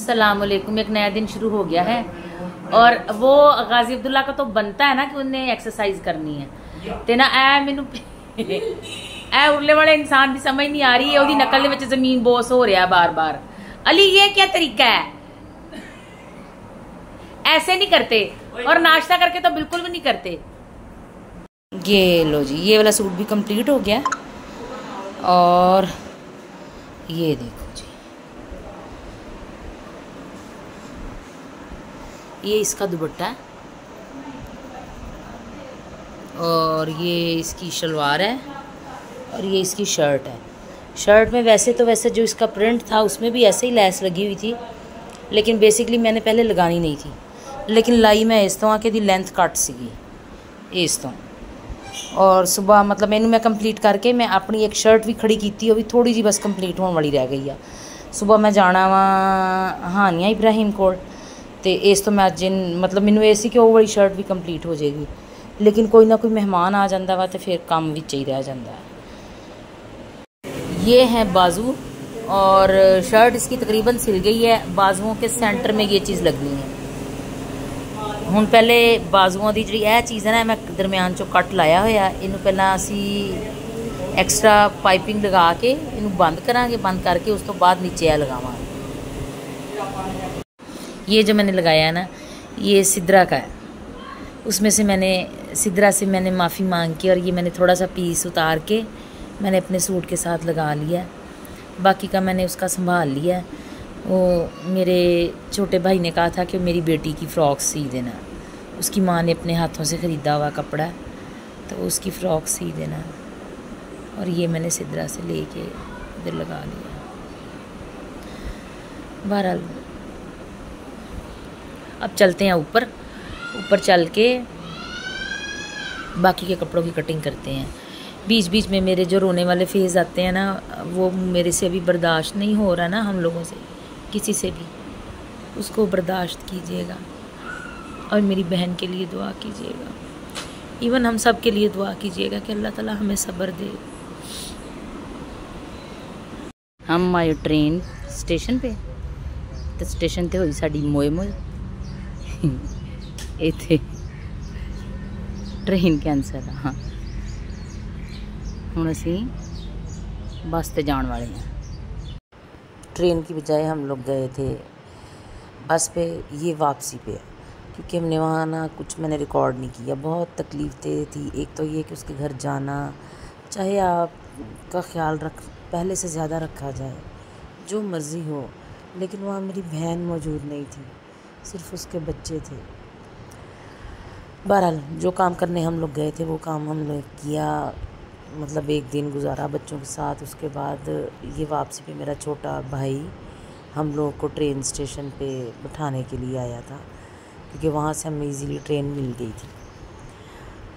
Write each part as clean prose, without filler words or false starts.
अस्सलामुअलैकुम। एक नया दिन शुरू हो गया है और वो गाजी अब्दुल्ला का तो बनता है ना कि उन्हें एक्सरसाइज करनी है ते ना ऐ मैनू ऐ उरले वाले इंसान की समझ नहीं आ रही है, उसकी नकल में जमीन बोस हो रहा है बार बार। अली ये क्या तरीका है, ऐसे नहीं करते और नाश्ता करके तो बिल्कुल भी नहीं करते। ये लो जी, ये वाला सूट भी कंप्लीट हो गया और ये देखो जी, ये इसका दुपट्टा है और ये इसकी शलवार है और ये इसकी शर्ट है। शर्ट में वैसे जो इसका प्रिंट था उसमें भी ऐसे ही लैस लगी हुई थी, लेकिन बेसिकली मैंने पहले लगानी नहीं थी, लेकिन लाई मैं इस तरह कि दी लेंथ कट सी इस तरह। और सुबह मतलब मैं कंप्लीट करके मैं अपनी एक शर्ट भी खड़ी की थी, वो भी थोड़ी जी बस कंप्लीट होने वाली रह गई है। सुबह मैं जाना वा हानिया इब्राहिम कोल तो इस तो मैं अज मतलब मैनू ये सी कि वो वाली शर्ट भी कंप्लीट हो जाएगी, लेकिन कोई ना कोई मेहमान आ जाता वा तो फिर काम भी ही रह जाता है। ये है बाजू और शर्ट इसकी तकरीबन सिल गई है, बाजुओं के सेंटर में ये चीज़ लगनी है। हुण पहले बाजुओं की जी चीज़ है ना, मैं दरम्यान चो कट लाया होया, इनू पहला असी एक्सट्रा पाइपिंग लगा के इनू बंद करांगे, बंद करके उस तो बाद नीचे आ लगावांगे। ये जो मैंने लगाया है ना, ये सिद्रा का है, उसमें से सिद्रा से मैंने माफ़ी मांग के और ये मैंने थोड़ा सा पीस उतार के मैंने अपने सूट के साथ लगा लिया, बाकी का मैंने उसका संभाल लिया है। वो मेरे छोटे भाई ने कहा था कि मेरी बेटी की फ़्रॉक सी देना, उसकी माँ ने अपने हाथों से ख़रीदा हुआ कपड़ा तो उसकी फ़्रॉक सी देना, और ये मैंने सिद्रा से लेके इधर लगा लिया। बहरहाल अब चलते हैं ऊपर चल के बाकी के कपड़ों की कटिंग करते हैं। बीच बीच में मेरे जो रोने वाले फेज़ आते हैं ना, वो मेरे से अभी बर्दाश्त नहीं हो रहा ना, हम लोगों से किसी से भी, उसको बर्दाश्त कीजिएगा और मेरी बहन के लिए दुआ कीजिएगा, इवन हम सब के लिए दुआ कीजिएगा कि अल्लाह ताला हमें सब्र दे। हम आए ट्रेन स्टेशन पे तो स्टेशन ते हुई साड़ी मोए इत्थे ट्रेन कैंसल। हाँ हुण असी बस ते जाने वाले हैं। ट्रेन की बजाय हम लोग गए थे बस पे, ये वापसी पे, क्योंकि हमने वहाँ ना कुछ मैंने रिकॉर्ड नहीं किया, बहुत तकलीफ़ें थी। एक तो ये कि उसके घर जाना, चाहे आपका ख्याल पहले से ज़्यादा रखा जाए, जो मर्ज़ी हो, लेकिन वहाँ मेरी बहन मौजूद नहीं थी, सिर्फ उसके बच्चे थे। बहरहाल जो काम करने हम लोग गए थे वो काम हम लोग किया, मतलब एक दिन गुजारा बच्चों के साथ। उसके बाद ये वापसी पे मेरा छोटा भाई हम लोग को ट्रेन स्टेशन पे बिठाने के लिए आया था, क्योंकि वहाँ से हमें इजीली ट्रेन मिल गई थी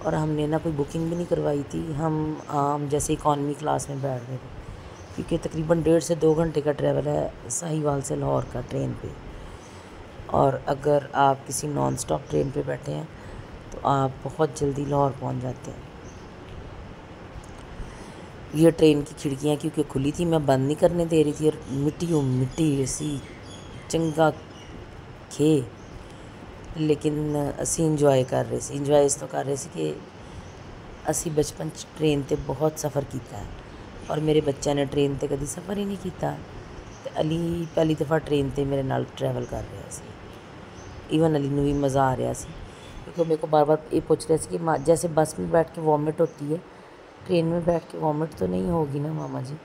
और हमने ना कोई बुकिंग भी नहीं करवाई थी। हम जैसे इकॉनमी क्लास में बैठ गए थे, क्योंकि तकरीबन 1.5 से 2 घंटे का ट्रैवल है साहिवाल से लाहौर का ट्रेन पे, और अगर आप किसी नॉन स्टॉप ट्रेन पे बैठे हैं तो आप बहुत जल्दी लाहौर पहुँच जाते हैं। ये ट्रेन की खिड़कियाँ क्योंकि खुली थी, मैं बंद नहीं करने दे रही थी, और मिट्टी ऐसी चंगा खे, लेकिन असी इंजॉय कर रहे थे। इंजॉय इस तो कर रहे थे कि असी बचपन ट्रेन ते बहुत सफ़र किया है, और मेरे बच्चे ने ट्रेन ते कभी सफ़र ही नहीं किया, तो अली पहली दफ़ा ट्रेन ते मेरे नाल ट्रैवल कर रहा सी। इवन अली नूं भी मज़ा आ रहा सी, क्योंकि मेरे को बार बार ये पूछ रहे थे कि जैसे बस में बैठ के वॉमिट होती है, ट्रेन में बैठ के वॉमिट तो नहीं होगी ना मामा जी।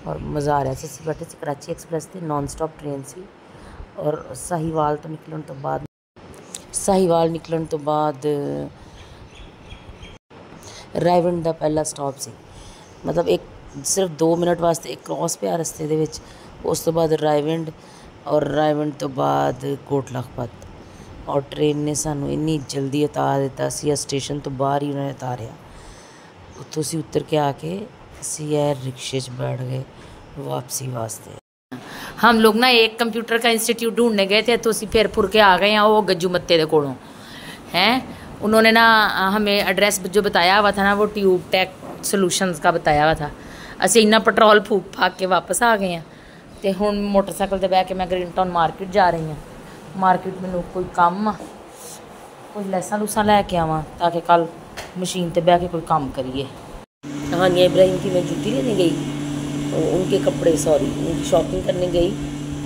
और मज़ा आ रहा है। असी बैठे से कराची एक्सप्रेस थे, नॉन स्टॉप ट्रेन सी, और साहिवाल निकलन तो बाद रायवंड का पहला स्टॉप से, मतलब एक सिर्फ 2 मिनट वास्ते एक क्रॉस पे आ रस्ते दे विच, उस तो बाद रायवंड, और रायवंड तो बाद कोट लखपत। और ट्रेन ने सानू इन्नी जल्दी उतार दिता, असी स्टेशन तो बाहर ही उन्होंने उतारिया। उत्थों से उतर के आके असी रिक्शे च बैठ गए वापसी वास्ते। हम लोग ना एक कंप्यूटर का इंस्टीट्यूट ढूंढने गए थे, तो असी फिर फुर के आ गए हैं वो गज्जू मत्ते दे कोलों हैं। उन्होंने ना हमें एड्रेस जो बताया हुआ था ना, वो ट्यूब टेक सॉल्यूशंस का बताया हुआ था। असी इन्ना पेट्रोल फूक फाक के वापस आ गए हैं। तो हुण मोटरसाइकिल ते बह के मैं ग्रीन टाउन मार्केट जा रही हाँ। मार्केट मैनू कोई काम आ, कोई लैसां लूसां लैके आवां ताकि कल मशीन ते बह के कोई काम करिए। हानिया इब्राहिम की मैं जूती लेने गई, तो उनके कपड़े सॉरी उनकी शॉपिंग करने गई,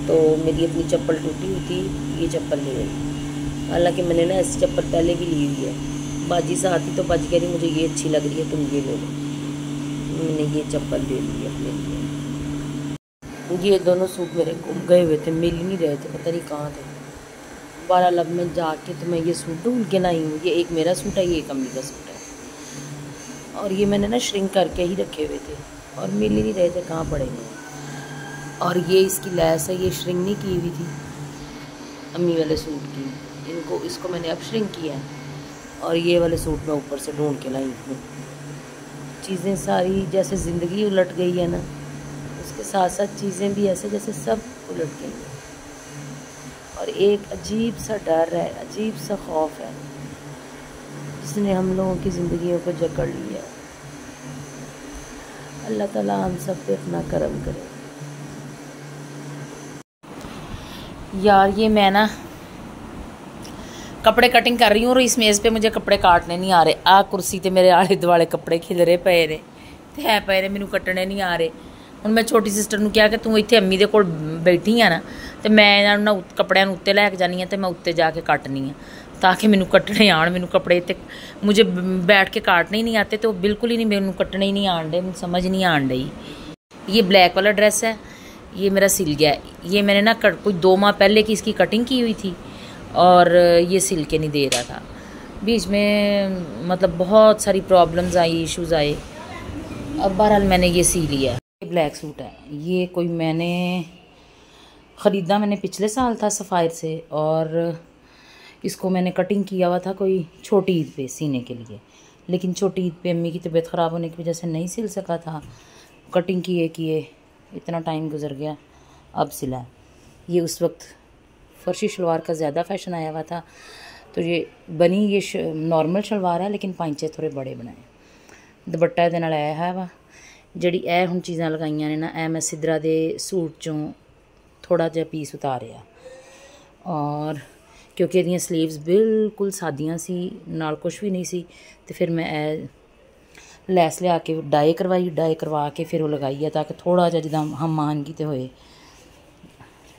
तो मेरी अपनी चप्पल टूटी हुई थी, ये चप्पल ले गई। हालांकि मैंने ना ऐसी चप्पल पहले भी ली हुई है। बाजी साथ ही तो बाजी कह रही मुझे ये अच्छी लग रही है, तुम ये ले लो। मैंने ये चप्पल ले ली अपने लिए। ये दोनों सूट मेरे गुम गए हुए थे, मिल ही नहीं रहे थे, पता नहीं कहाँ थे। 12 लब में जाके तो मैं ये सूट ढूंढ के लाई हूँ। ये एक मेरा सूट है, ये एक अम्मी का सूट है, और ये मैंने ना श्रिंक करके ही रखे हुए थे और मिल ही नहीं रहे थे कहाँ पड़े हुए। और ये इसकी लैस है, ये श्रिंक नहीं की हुई थी अम्मी वाले सूट की, इसको मैंने अब श्रिंक किया है। और ये वाले सूट मैं ऊपर से ढूंढ के लाई हूँ। चीज़ें सारी जैसे ज़िंदगी उलट गई है ना, उसके साथ साथ चीज़ें भी ऐसे जैसे सब उलट गई हैं। और एक अजीब सा डर है, अजीब सा खौफ है जिसने हम लोगों की ज़िंदगियों को जकड़ लिया। अल्लाह ताला हम सब पे अपना करम करे। यार ये मैं ना कपड़े कटिंग कर रही हूँ और इस मेज़ पे मुझे कपड़े काटने नहीं आ रहे। आ कुर्सी ते मेरे आले दुआले कपड़े खिलरे पे ने ते है पे ने, मैनू कट्टने नहीं आ रहे। हुण मैं छोटी सिस्टर नूं कहा कि तू इत्थे अम्मी दे कोल बैठी है ना, तो मैं इन्हां नूं ना कपड़ियां नूं उत्ते लैके जानी है, तो मैं उत्ते जाके काटनी है ताकि मैनू कट्टने आण। मैनू कपड़े ते मुझे बैठ के काटने ही नहीं आते, तो बिल्कुल ही नहीं, मैनू कट्टने ही नहीं आन डे, समझ नहीं आन डई। ये ब्लैक वाला ड्रेस है, ये मेरा सिल गया है। ये मैंने ना कोई 2 माह पहले की इसकी कटिंग की हुई थी और ये सिल के नहीं दे रहा था। बीच में मतलब बहुत सारी प्रॉब्लम्स आई, इश्यूज़ आए। अब बहरहाल मैंने ये सी लिया। ये ब्लैक सूट है, ये कोई मैंने ख़रीदा मैंने पिछले साल था सफ़ायर से, और इसको मैंने कटिंग किया हुआ था कोई छोटी ईद पे सीने के लिए, लेकिन छोटी ईद पे अम्मी की तबीयत ख़राब होने की वजह से नहीं सिल सका था। कटिंग किए इतना टाइम गुजर गया, अब सिला। ये उस वक्त फर्शी शलवार का ज़्यादा फैशन आया हुआ था, तो ये बनी ये नॉर्मल शलवार है, लेकिन पांचे थोड़े बड़े बनाए। दुपट्टा इहदे नाल आया है वा। जिहड़ी ए हुण चीज़ां लगाइयां ने ना, ए मैं सिदरा दे सूट चों थोड़ा जिहा पीस उतारिया, और क्योंकि इहदियां स्लीव्स बिल्कुल सादियां सी, नाल कुछ भी नहीं सी, तो फिर मैं ए लैस लिया के डाई करवा के फिर वो लगाई है, ताकि थोड़ा जिहा जिद्दां हम मानगी तो होए।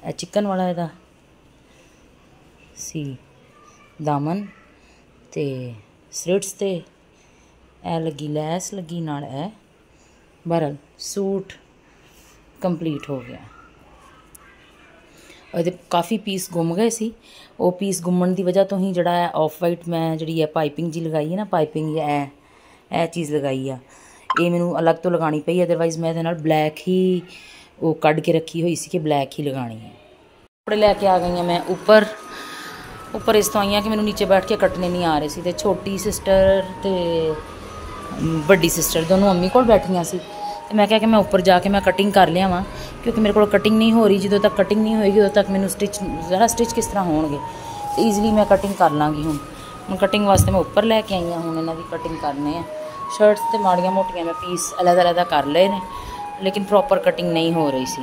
ए चिकन वाला इहदा सी दामन ते स्लिट्स ते ए लगी लैस लगी नाल ए। बहरहाल सूट कंप्लीट हो गया। और काफ़ी पीस गुम गए सी, वो पीस गुमन की वजह तो ही जड़ा है ऑफ वाइट मैं जी पाइपिंग जी लगाई है ना, पाइपिंग या ए चीज़ लगाई है, ये मैनू अलग तो लगानी पई, अदरवाइज़ मैं इहदे नाल ब्लैक ही वो कढ़ के रखी हुई सी कि ब्लैक ही लगानी है। कपड़े लैके आ गई हैं मैं ऊपर इस तो आई हाँ कि मैनू नीचे बैठ के कटने नहीं आ रहे सी, ते छोटी सिस्टर ते बड़ी सिस्टर दोनों अम्मी कोल बैठियां सी, तो मैं क्या कि मैं ऊपर जाके मैं कटिंग कर लिया वहाँ, क्योंकि मेरे को कटिंग नहीं हो रही। जो तक कटिंग नहीं होएगी उदों तक मैनू स्टिच किस तरह होणगे, तो ईजिली मैं कटिंग कर लाँगी। हुण कटिंग वास्ते मैं ऊपर लैके आई हाँ, हुण इन्हां दी कटिंग करने है। शर्ट्स ते माड़ियां मोटियां मैं पीस अलग अलग कर लए ने, लेकिन प्रॉपर कटिंग नहीं हो रही सी।